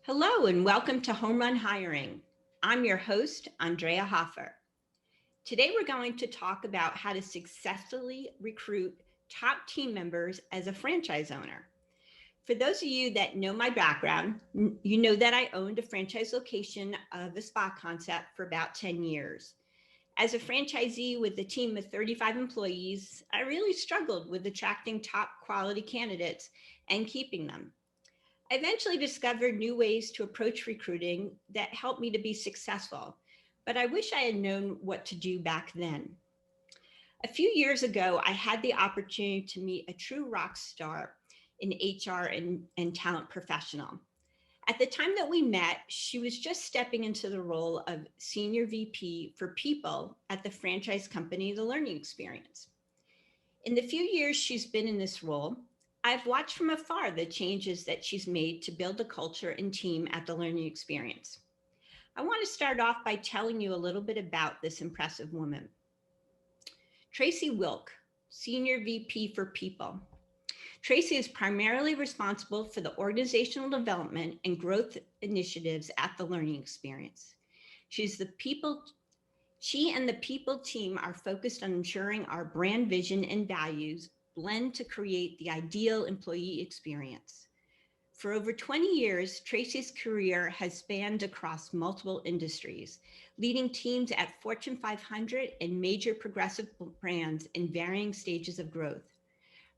Hello and welcome to Home Run Hiring. I'm your host, Andrea Hoffer. Today we're going to talk about how to successfully recruit top team members as a franchise owner. For those of you that know my background, you know that I owned a franchise location of a spa concept for about 10 years. As a franchisee with a team of 35 employees, I really struggled with attracting top quality candidates and keeping them. I eventually discovered new ways to approach recruiting that helped me to be successful, but I wish I had known what to do back then. A few years ago, I had the opportunity to meet a true rock star in HR and talent professional. At the time that we met, she was just stepping into the role of Senior VP for People at the franchise company, The Learning Experience. In the few years she's been in this role, I've watched from afar the changes that she's made to build the culture and team at the learning experience. I want to start off by telling you a little bit about this impressive woman. Traci Wilk, Senior VP for People. Traci is primarily responsible for the organizational development and growth initiatives at the learning experience. She's the people She and the people team are focused on ensuring our brand vision and values blend to create the ideal employee experience. For over 20 years, Tracy's career has spanned across multiple industries, leading teams at Fortune 500 and major progressive brands in varying stages of growth.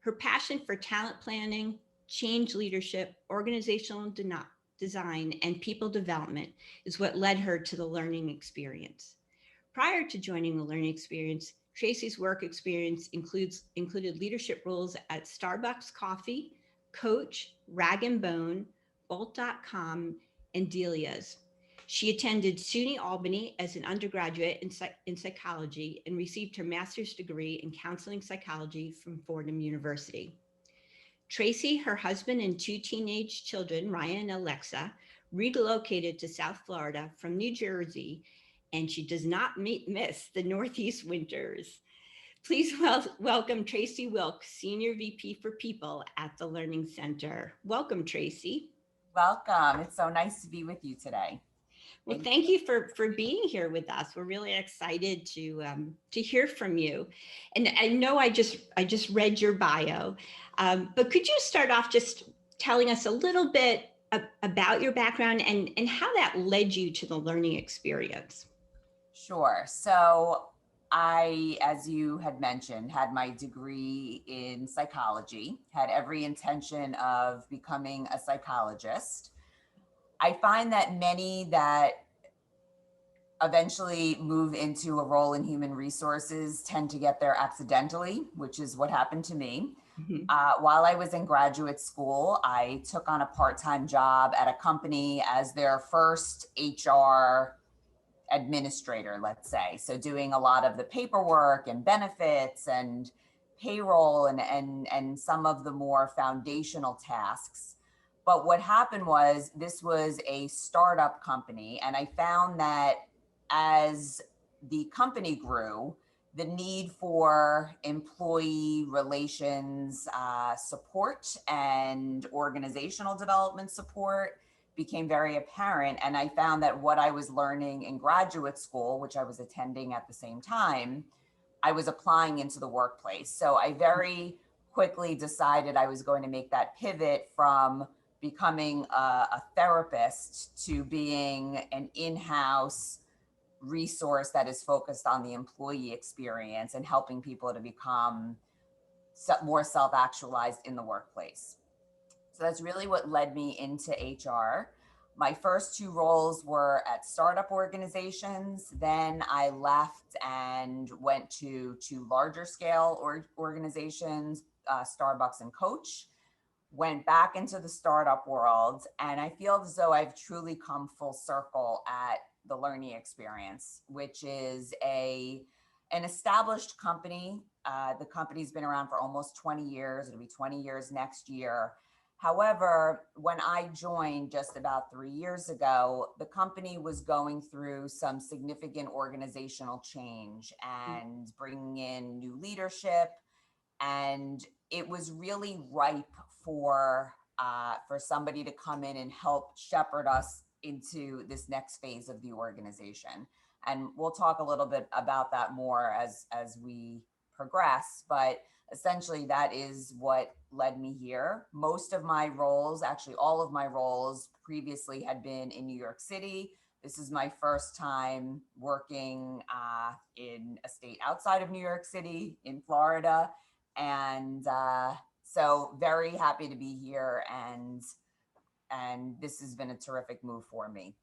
Her passion for talent planning, change leadership, organizational design, and people development is what led her to the learning experience. Prior to joining the learning experience, Tracy's work experience included leadership roles at Starbucks Coffee, Coach, Rag and Bone, Bolt.com, and Delia's. She attended SUNY Albany as an undergraduate in psychology and received her master's degree in counseling psychology from Fordham University. Tracy, her husband, and two teenage children, Ryan and Alexa, relocated to South Florida from New Jersey, and she does not miss the Northeast winters. Please welcome Traci Wilk, Senior VP for People at the Learning Center. Welcome, Traci. Welcome. It's so nice to be with you today. Well, Thank thank you for being here with us. We're really excited to hear from you. And I know I just read your bio, but could you start off just telling us a little bit about your background and how that led you to the learning experience? Sure. So as you had mentioned, had my degree in psychology, had every intention of becoming a psychologist. I find that many that eventually move into a role in human resources tend to get there accidentally, which is what happened to me. Mhm. While I was in graduate school, I took on a part-time job at a company as their first HR administrator, let's say. So doing a lot of the paperwork and benefits and payroll and some of the more foundational tasks. But what happened was this was a startup company, and I found that as the company grew, the need for employee relations support and organizational development support became very apparent. And I found that what I was learning in graduate school, which I was attending at the same time, I was applying into the workplace. So I very quickly decided I was going to make that pivot from becoming a therapist to being an in-house resource that is focused on the employee experience and helping people to become more self-actualized in the workplace. So that's really what led me into HR. My first two roles were at startup organizations. Then I left and went to two larger scale organizations, Starbucks and Coach. Went back into the startup world, and I feel as though I've truly come full circle at the learning experience, which is an established company. The company's been around for almost 20 years. It'll be 20 years next year. However, when I joined just about 3 years ago, the company was going through some significant organizational change and bringing in new leadership, and it was really ripe for for somebody to come in and help shepherd us into this next phase of the organization. And we'll talk a little bit about that more as we progress, but essentially that is what led me here. Most of my roles, actually all of my roles previously, had been in New York City. This is my first time working in a state outside of New York City, in Florida. And so very happy to be here, and this has been a terrific move for me.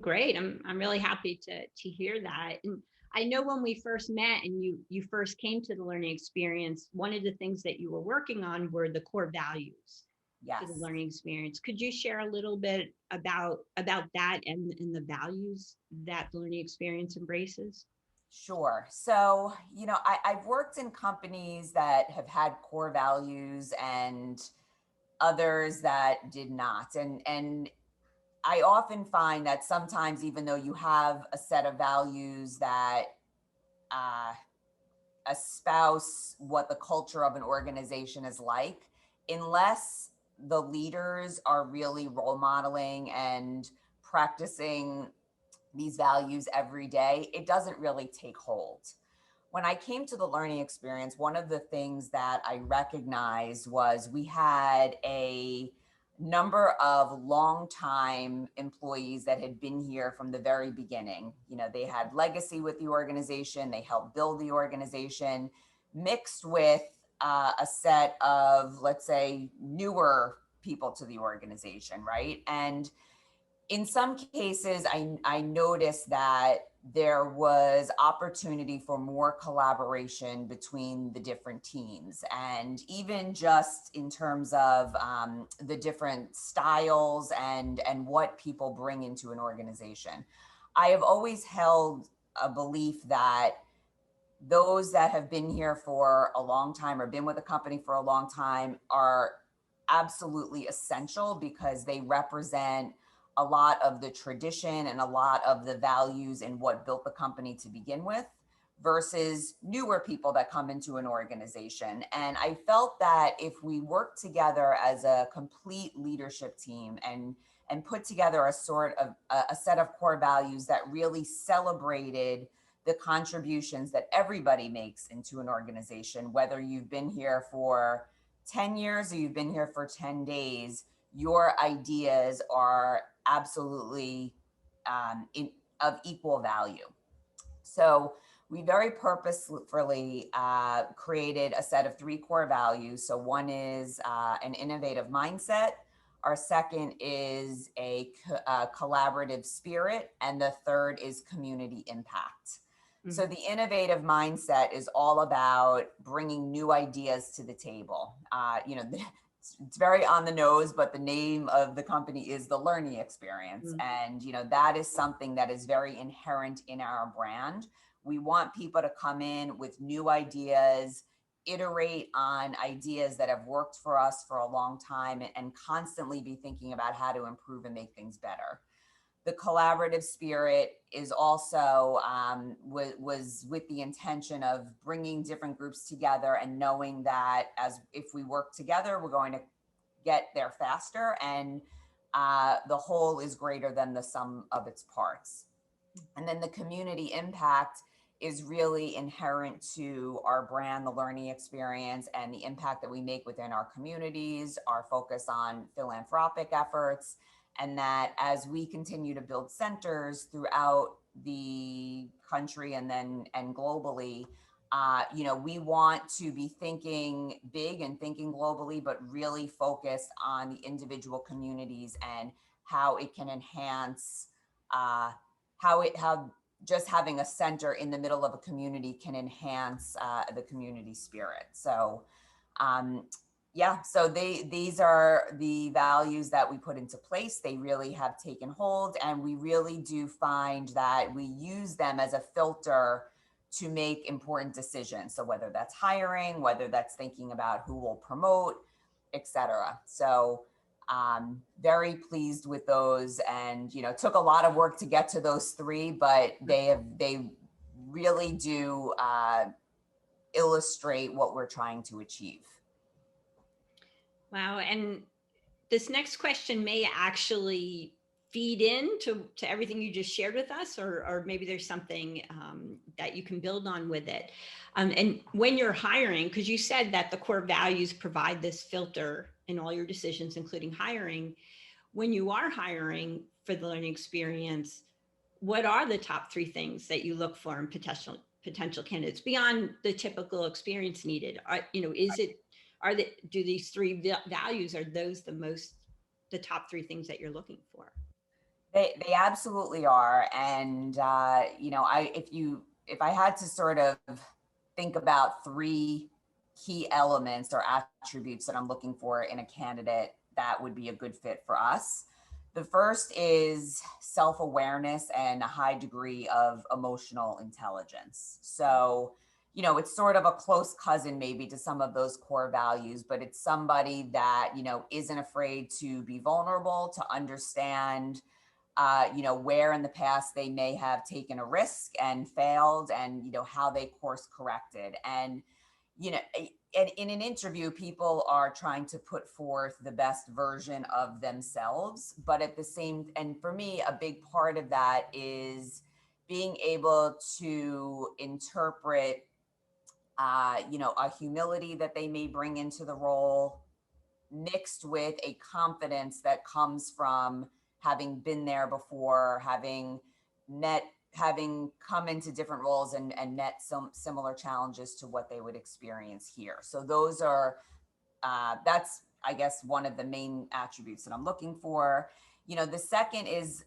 Great. I'm really happy to hear that. And I know when we first met and you first came to the learning experience, one of the things that you were working on were the core values for Yes. the learning experience. Could you share a little bit about that and the values that the learning experience embraces? Sure. So, I've worked in companies that have had core values and others that did not. And I often find that sometimes, even though you have a set of values that uh, espouse what the culture of an organization is like, unless the leaders are really role modeling and practicing these values every day, it doesn't really take hold. When I came to the learning experience, one of the things that I recognized was we had a number of longtime employees that had been here from the very beginning. They had legacy with the organization, they helped build the organization, mixed with a set of, let's say, newer people to the organization, right? And in some cases, I noticed that there was opportunity for more collaboration between the different teams, and even just in terms of the different styles and what people bring into an organization. I have always held a belief that those that have been here for a long time or been with a company for a long time are absolutely essential, because they represent a lot of the tradition and a lot of the values and what built the company to begin with, versus newer people that come into an organization. And I felt that if we work together as a complete leadership team and put together a sort of a set of core values that really celebrated the contributions that everybody makes into an organization, whether you've been here for 10 years or you've been here for 10 days, your ideas are absolutely of equal value. So we very purposefully created a set of 3 core values. So one is an innovative mindset. Our second is a collaborative spirit. And the third is community impact. So the innovative mindset is all about bringing new ideas to the table. It's very on the nose, but the name of the company is the learning experience. And, that is something that is very inherent in our brand. We want people to come in with new ideas, iterate on ideas that have worked for us for a long time, and constantly be thinking about how to improve and make things better. The collaborative spirit is also was with the intention of bringing different groups together and knowing that if we work together, we're going to get there faster, and the whole is greater than the sum of its parts. And then the community impact is really inherent to our brand, the learning experience, and the impact that we make within our communities, our focus on philanthropic efforts, and that as we continue to build centers throughout the country and globally, we want to be thinking big and thinking globally, but really focused on the individual communities and how it can enhance, how just having a center in the middle of a community can enhance the community spirit. So, so these are the values that we put into place. They really have taken hold, and we really do find that we use them as a filter to make important decisions. So whether that's hiring, whether that's thinking about who will promote, et cetera. So very pleased with those, and took a lot of work to get to those 3, but they really do illustrate what we're trying to achieve. Wow. And this next question may actually feed into everything you just shared with us, or maybe there's something that you can build on with it. And when you're hiring, because you said that the core values provide this filter in all your decisions, including hiring, when you are hiring for the learning experience, what are the top three things that you look for in potential candidates beyond the typical experience needed? Is it, do these three values, are those the top three things that you're looking for? They absolutely are. And, if I had to sort of think about three key elements or attributes that I'm looking for in a candidate that would be a good fit for us, the first is self-awareness and a high degree of emotional intelligence. So, it's sort of a close cousin maybe to some of those core values, but it's somebody that, isn't afraid to be vulnerable, to understand where in the past they may have taken a risk and failed, and, how they course corrected. And, in an interview, people are trying to put forth the best version of themselves, but and for me, a big part of that is being able to interpret, a humility that they may bring into the role, mixed with a confidence that comes from having been there before, having come into different roles and met some similar challenges to what they would experience here. So those are, that's, I guess, one of the main attributes that I'm looking for. The second is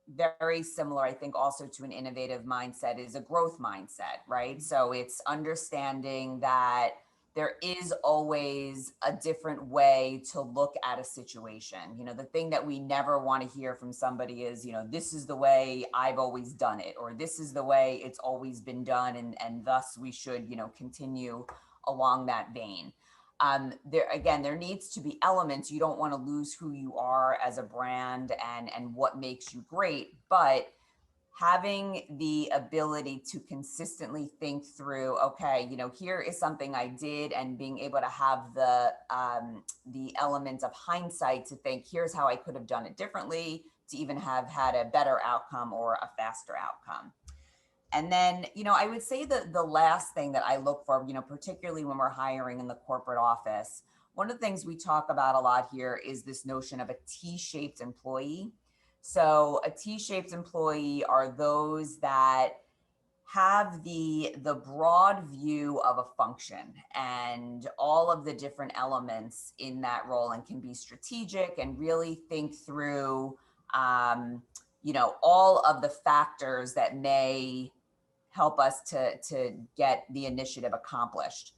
very similar, I think, also to an innovative mindset, is a growth mindset, right? So it's understanding that there is always a different way to look at a situation. The thing that we never want to hear from somebody is, this is the way I've always done it, or this is the way it's always been done, and thus we should, continue along that vein. There needs to be elements. You don't want to lose who you are as a brand and what makes you great, but having the ability to consistently think through, okay, here is something I did, and being able to have the element of hindsight to think, here's how I could have done it differently to even have had a better outcome or a faster outcome. And then, I would say that the last thing that I look for, particularly when we're hiring in the corporate office, one of the things we talk about a lot here is this notion of a T-shaped employee. So a T-shaped employee are those that have the broad view of a function and all of the different elements in that role, and can be strategic and really think through, all of the factors that may help us to get the initiative accomplished.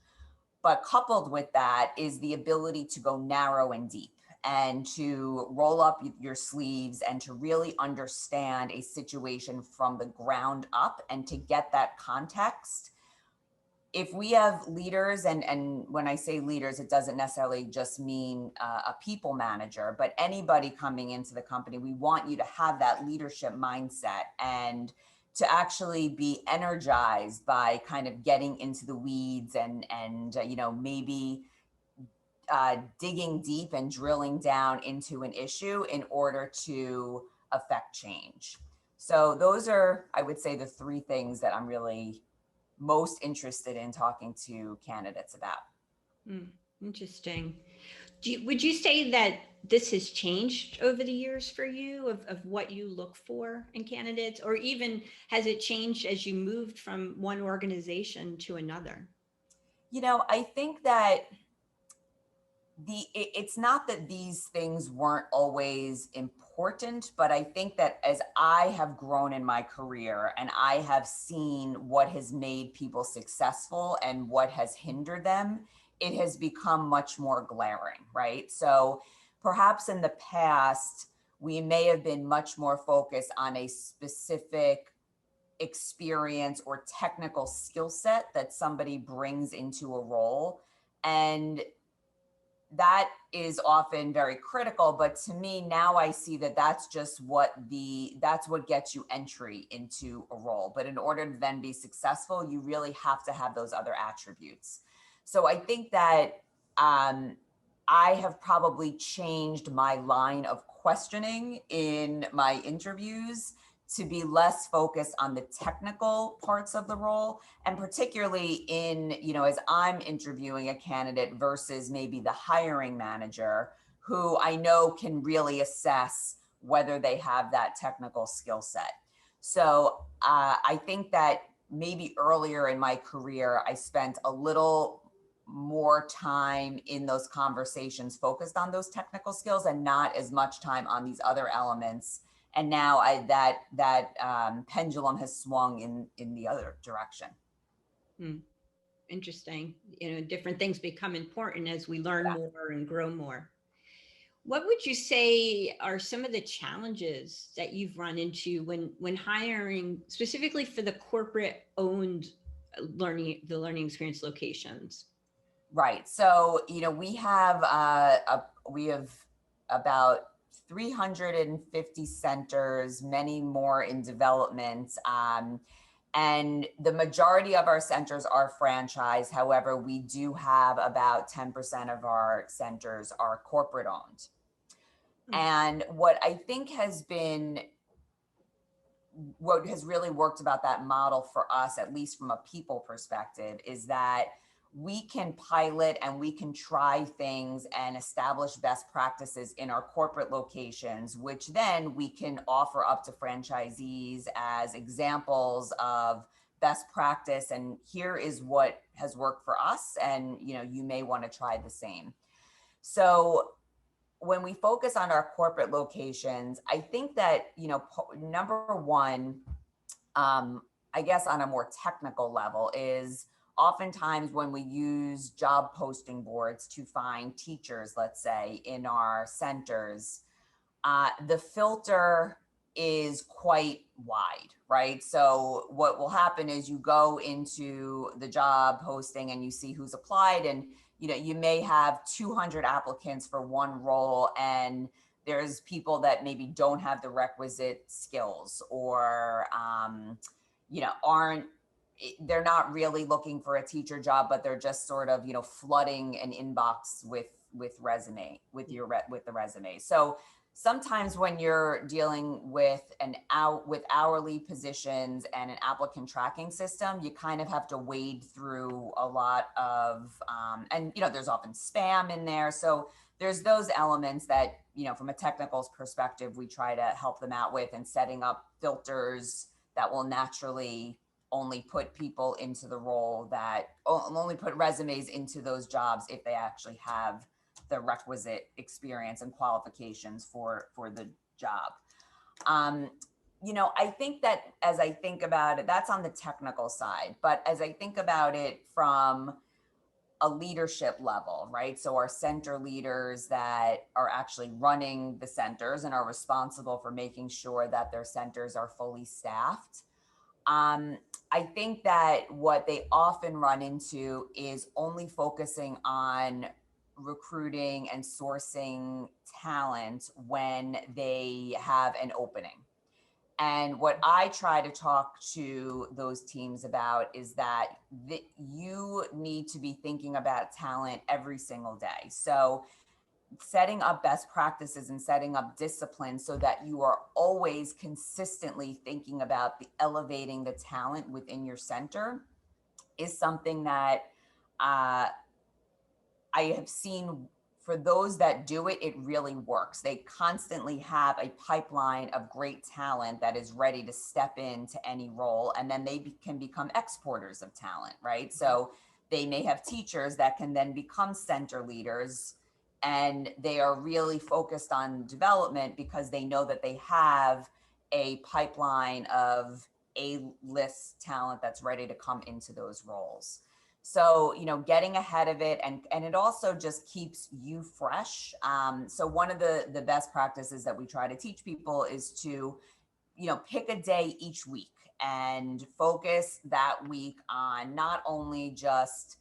But coupled with that is the ability to go narrow and deep, and to roll up your sleeves and to really understand a situation from the ground up, and to get that context. If we have leaders, and when I say leaders, it doesn't necessarily just mean a people manager, but anybody coming into the company, we want you to have that leadership mindset, and to actually be energized by kind of getting into the weeds and maybe digging deep and drilling down into an issue in order to affect change. So those are, I would say, the three things that I'm really most interested in talking to candidates about. Interesting. Would you say that this has changed over the years for you, of what you look for in candidates, or even has it changed as you moved from one organization to another? I think that it's not that these things weren't always important, but I think that as I have grown in my career and I have seen what has made people successful and what has hindered them, it has become much more glaring, right? So perhaps in the past, we may have been much more focused on a specific experience or technical skill set that somebody brings into a role. And that is often very critical, but to me now I see that that's what gets you entry into a role. But in order to then be successful, you really have to have those other attributes. So I think that I have probably changed my line of questioning in my interviews to be less focused on the technical parts of the role, and particularly in, as I'm interviewing a candidate versus maybe the hiring manager, who I know can really assess whether they have that technical skill set. So I think that maybe earlier in my career, I spent a little more time in those conversations focused on those technical skills and not as much time on these other elements. And now that pendulum has swung in the other direction. Interesting. Different things become important as we learn more and grow more. What would you say are some of the challenges that you've run into when hiring, specifically for the corporate owned learning experience locations? Right. So, we have about 350 centers, many more in development. And the majority of our centers are franchise. However, we do have about 10% of our centers are corporate owned. And what I think what has really worked about that model for us, at least from a people perspective, is that we can pilot and we can try things and establish best practices in our corporate locations, which then we can offer up to franchisees as examples of best practice. And here is what has worked for us. And, you may want to try the same. So when we focus on our corporate locations, I think that, number one, I guess on a more technical level, is oftentimes when we use job posting boards to find teachers, let's say, in our centers, the filter is quite wide, right? So what will happen is you go into the job posting and you see who's applied, and you may have 200 applicants for one role, and there's people that maybe don't have the requisite skills, or they're not really looking for a teacher job, but they're just sort of flooding an inbox with the resume. So sometimes when you're dealing with hourly positions and an applicant tracking system, you kind of have to wade through a lot of, and there's often spam in there. So there's those elements that, from a technical perspective, we try to help them out with, and setting up filters that will naturally only put people into the role, that only put resumes into those jobs if they actually have the requisite experience and qualifications for the job. I think that as I think about it, that's on the technical side, but as I think about it from a leadership level, right? So our center leaders that are actually running the centers and are responsible for making sure that their centers are fully staffed. I think that what they often run into is only focusing on recruiting and sourcing talent when they have an opening. And what I try to talk to those teams about is that you need to be thinking about talent every single day. So setting up best practices and setting up discipline so that you are always consistently thinking about elevating the talent within your center is something that I have seen. For those that do it, it really works. They constantly have a pipeline of great talent that is ready to step into any role, and then they can become exporters of talent, right? So they may have teachers that can then become center leaders, and they are really focused on development because they know that they have a pipeline of A-list talent that's ready to come into those roles. So, getting ahead of it, and it also just keeps you fresh. So one of the best practices that we try to teach people is to, pick a day each week and focus that week on not only just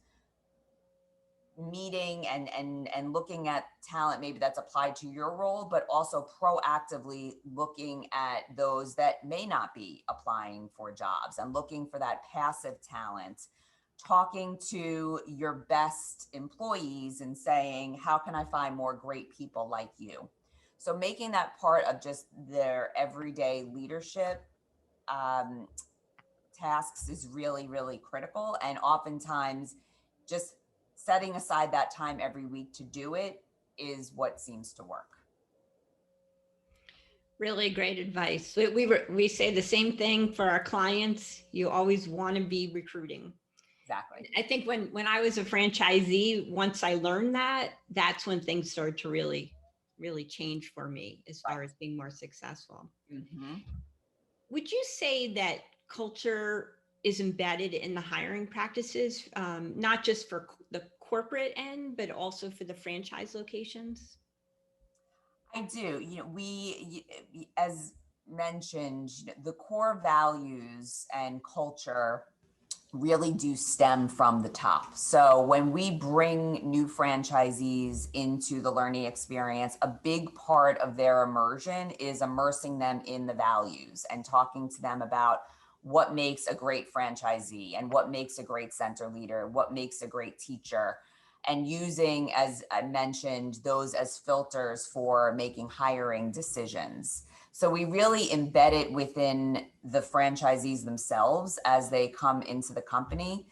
meeting and looking at talent maybe that's applied to your role, but also proactively looking at those that may not be applying for jobs and looking for that passive talent talking to your best employees and saying, how can I find more great people like you? So making that part of just their everyday leadership um, tasks is really, really critical. And oftentimes just setting aside that time every week to do it is what seems to work. Really great advice. We say the same thing for our clients. You always want to be recruiting. Exactly. I think when I was a franchisee, once I learned that, that's when things started to really change for me as far as being more successful. Mm-hmm. Would you say that culture is embedded in the hiring practices, not just for the corporate end, but also for the franchise locations? I do. As mentioned, the core values and culture really do stem from the top. So when we bring new franchisees into the learning experience, a big part of their immersion is immersing them in the values and talking to them about what makes a great franchisee and what makes a great center leader, what makes a great teacher, and using, as I mentioned, those as filters for making hiring decisions. So we really embed it within the franchisees themselves as they come into the company.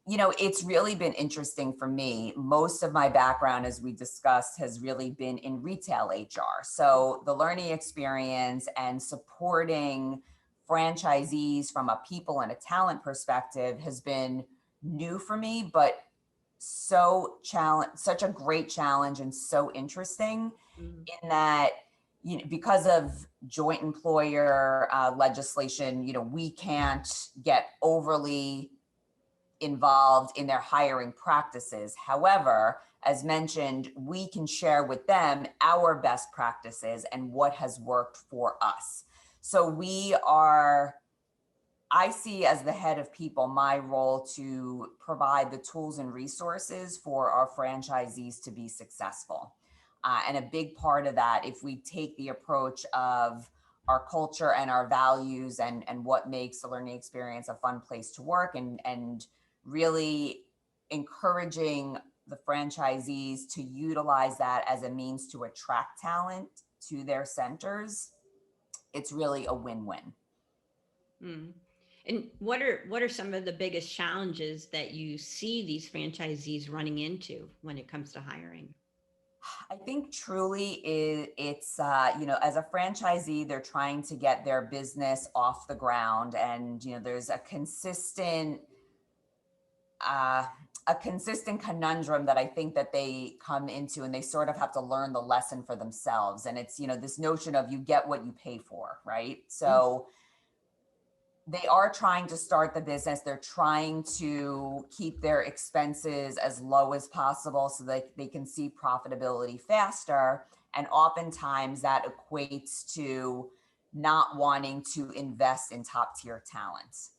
It's really been interesting for me. Most of my background, as we discussed, has really been in retail HR. So the learning experience and supporting franchisees from a people and a talent perspective has been new for me, but such a great challenge and so interesting in that, because of joint employer legislation, we can't get overly involved in their hiring practices. However, as mentioned, we can share with them our best practices and what has worked for us. So I see, as the head of people, my role to provide the tools and resources for our franchisees to be successful. And a big part of that, if we take the approach of our culture and our values and what makes the learning experience a fun place to work, and really encouraging the franchisees to utilize that as a means to attract talent to their centers, it's really a win-win. Mm. And what are some of the biggest challenges that you see these franchisees running into when it comes to hiring? I think truly it's as a franchisee, they're trying to get their business off the ground, and there's uh, a consistent conundrum that I think that they come into, and they sort of have to learn the lesson for themselves. And it's this notion of you get what you pay for, right? So they are trying to start the business. They're trying to keep their expenses as low as possible so that they can see profitability faster. And oftentimes that equates to not wanting to invest in top tier talent.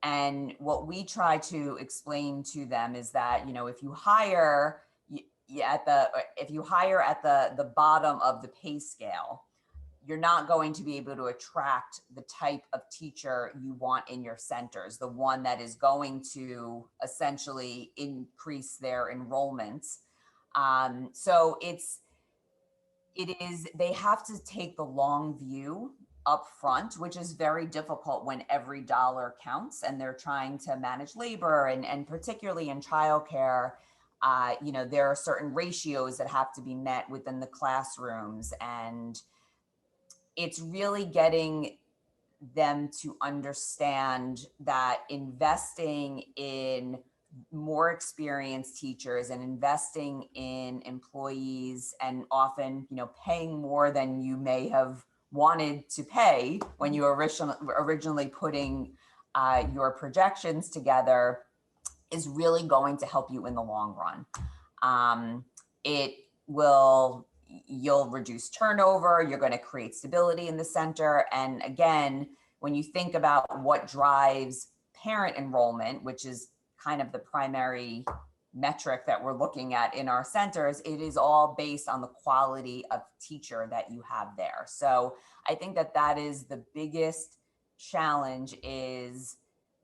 And what we try to explain to them is that, if you hire at the bottom of the pay scale, you're not going to be able to attract the type of teacher you want in your centers, the one that is going to essentially increase their enrollments. So they have to take the long view up front, which is very difficult when every dollar counts and they're trying to manage labor, and particularly in childcare. There are certain ratios that have to be met within the classrooms, and it's really getting them to understand that investing in more experienced teachers and investing in employees, and often, paying more than you may have wanted to pay when you originally putting your projections together, is really going to help you in the long run. You'll reduce turnover, you're going to create stability in the center. And again, when you think about what drives parent enrollment, which is kind of the primary metric that we're looking at in our centers, it is all based on the quality of teacher that you have there. So I think that is the biggest challenge, is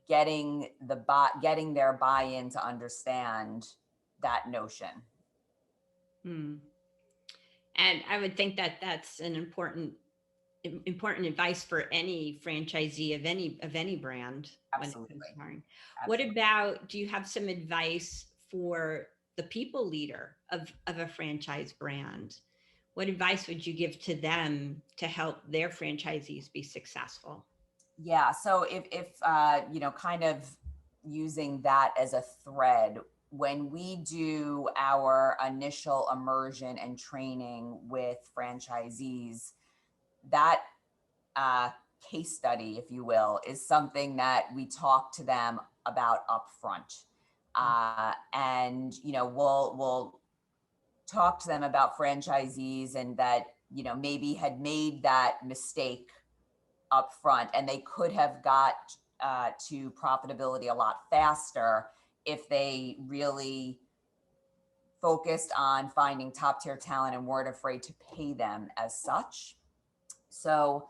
getting their buy-in to understand that notion. Hmm. And I would think that that's an important advice for any franchisee of any brand when it comes Absolutely. to hiring. What Absolutely. about, do you have some advice for the people leader of a franchise brand? What advice would you give to them to help their franchisees be successful? Yeah. So if kind of using that as a thread, when we do our initial immersion and training with franchisees, that uh, case study, if you will, is something that we talk to them about upfront. And we'll talk to them about franchisees and that maybe had made that mistake up front, and they could have got to profitability a lot faster if they really focused on finding top tier talent and weren't afraid to pay them as such. So,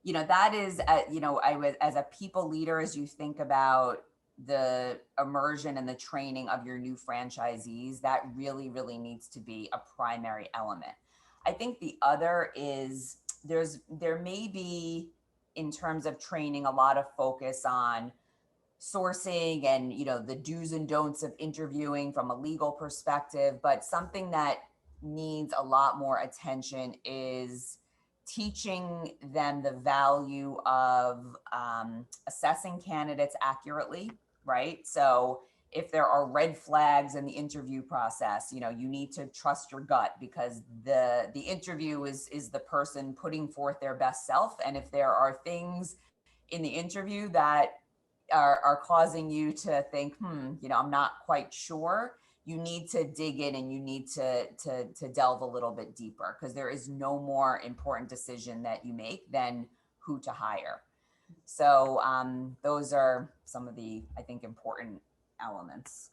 that is, I was, as a people leader, as you think about the immersion and the training of your new franchisees, that really, really needs to be a primary element. I think the other is there may be, in terms of training, a lot of focus on sourcing and the do's and don'ts of interviewing from a legal perspective, but something that needs a lot more attention is teaching them the value of assessing candidates accurately, right? So if there are red flags in the interview process, you need to trust your gut, because the interview is the person putting forth their best self. And if there are things in the interview that are causing you to think, I'm not quite sure, you need to dig in and you need to delve a little bit deeper, because there is no more important decision that you make than who to hire. So those are some of the, I think, important elements.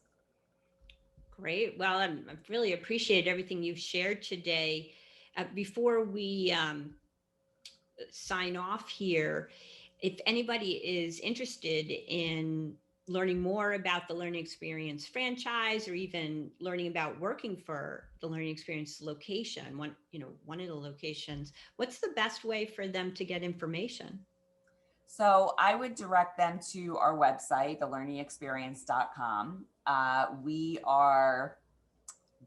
Great. Well, I really appreciate everything you've shared today. Before we sign off here, if anybody is interested in learning more about the Learning Experience franchise, or even learning about working for the Learning Experience location, one of the locations, what's the best way for them to get information? So I would direct them to our website, thelearningexperience.com. We are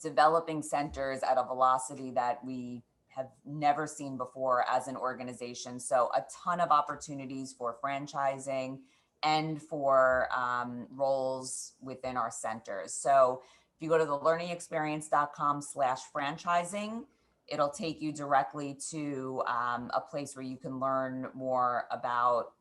developing centers at a velocity that we have never seen before as an organization. So a ton of opportunities for franchising and for roles within our centers. So if you go to thelearningexperience.com/franchising, it'll take you directly to a place where you can learn more about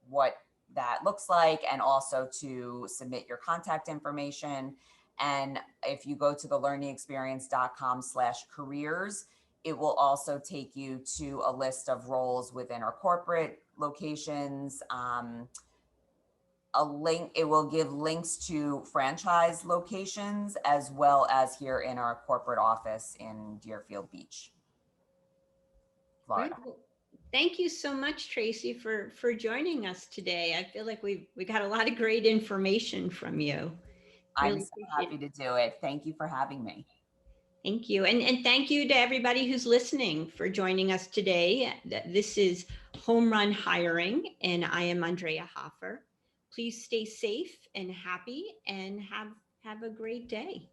what that looks like, and also to submit your contact information. And if you go to thelearningexperience.com/careers, it will also take you to a list of roles within our corporate locations. It will give links to franchise locations, as well as here in our corporate office in Deerfield Beach, Great. Florida. Well, thank you so much, Traci, for joining us today. I feel like we got a lot of great information from you. I'm Really so appreciate happy it. to do it. Thank you for having me. Thank you. And thank you to everybody who's listening for joining us today. This is Home Run Hiring, and I am Andrea Hoffer. Please stay safe and happy, and have a great day.